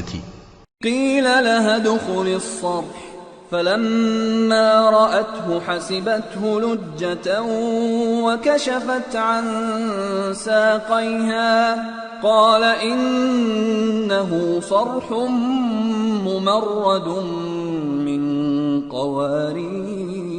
تھی۔ قیل لها ادخل الصرح فلما رأته حسبته لجة وكشفت عن ساقيها قال إنه صرح ممرد من قوارير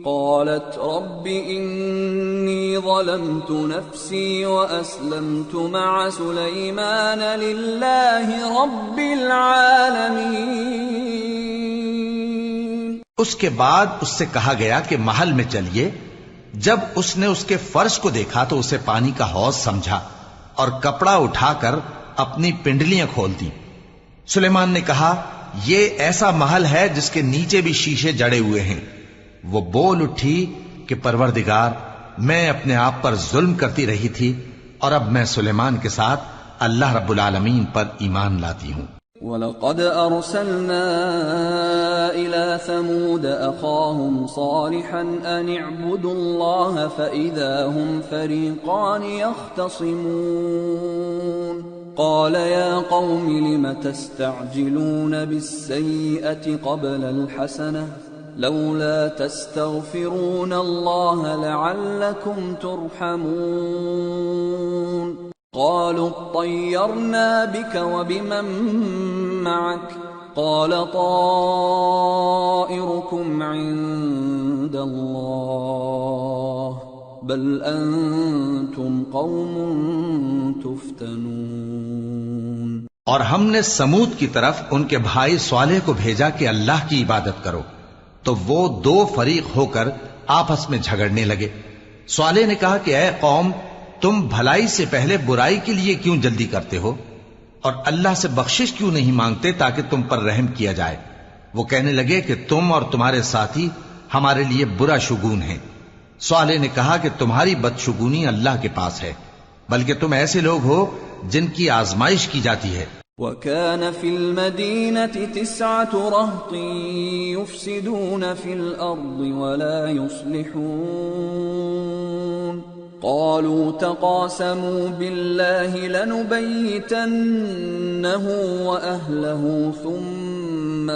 قالت رب إني ظلمت نفسي وأسلمت مع سليمان لله رب العالمين۔ اس کے بعد اس سے کہا گیا کہ محل میں چلیے۔ جب اس نے اس کے فرش کو دیکھا تو اسے پانی کا حوض سمجھا اور کپڑا اٹھا کر اپنی پنڈلیاں کھول دی۔ سلیمان نے کہا یہ ایسا محل ہے جس کے نیچے بھی شیشے جڑے ہوئے ہیں۔ وہ بول اٹھی کہ پروردگار میں اپنے آپ پر ظلم کرتی رہی تھی اور اب میں سلیمان کے ساتھ اللہ رب العالمین پر ایمان لاتی ہوں۔ وَلَقَدْ أَرْسَلْنَا إِلَى ثَمُودَ أَخَاهُمْ صَالِحًا أَنِ اعْبُدُوا اللَّهَ فَإِذَا هُمْ فَرِيقَانِ يَخْتَصِمُونَ قَالَ يَا قَوْمِ لِمَ تَسْتَعْجِلُونَ بِالسَّيِّئَةِ قَبْلَ الْحَسَنَةِ لولا تستغفرون الله لعلكم ترحمون قالوا اطيرنا بك وبمن معك قال طائركم عند الله بل أنتم قوم تفتنون۔ اور ہم نے سمود کی طرف ان کے بھائی صالح کو بھیجا کہ اللہ کی عبادت کرو، تو وہ دو فریق ہو کر آپس میں جھگڑنے لگے۔ صالح نے کہا کہ اے قوم، تم بھلائی سے پہلے برائی کے لیے کیوں جلدی کرتے ہو اور اللہ سے بخشش کیوں نہیں مانگتے تاکہ تم پر رحم کیا جائے؟ وہ کہنے لگے کہ تم اور تمہارے ساتھی ہمارے لیے برا شگون ہیں۔ صالح نے کہا کہ تمہاری بدشگونی اللہ کے پاس ہے، بلکہ تم ایسے لوگ ہو جن کی آزمائش کی جاتی ہے۔ وَكَانَ فِي الْمَدِينَةِ 9 رَهْطٍ يُفْسِدُونَ فِي الْأَرْضِ وَلَا يُصْلِحُونَ قَالُوا تَقَاسَمُوا بِاللَّهِ لَنُبَيِّتَنَّهُ وَأَهْلَهُ ثُمَّ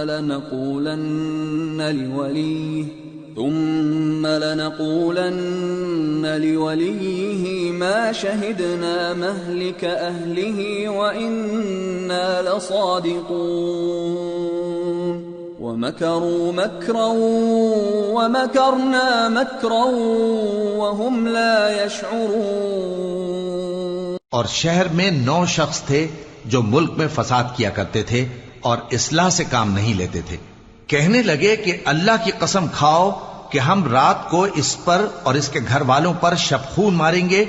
لَنَقُولَنَّ لِوَلِيِّهِ مَا شَهِدْنَا مَهْلِكَ أَهْلِهِ وَإِنَّا لَصَادِقُونَ وَمَكَرُوا مَكْرًا وَمَكَرْنَا مَكْرًا وَهُمْ لَا يَشْعُرُونَ۔ اور شہر میں 9 شخص تھے جو ملک میں فساد کیا کرتے تھے اور اصلاح سے کام نہیں لیتے تھے۔ کہنے لگے کہ اللہ کی قسم کھاؤ کہ ہم رات کو اس پر اور اس کے گھر والوں پر شبخون ماریں گے،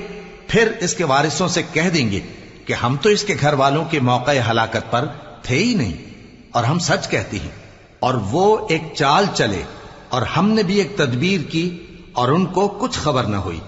پھر اس کے وارثوں سے کہہ دیں گے کہ ہم تو اس کے گھر والوں کے موقع ہلاکت پر تھے ہی نہیں اور ہم سچ کہتے ہیں۔ اور وہ ایک چال چلے اور ہم نے بھی ایک تدبیر کی اور ان کو کچھ خبر نہ ہوئی۔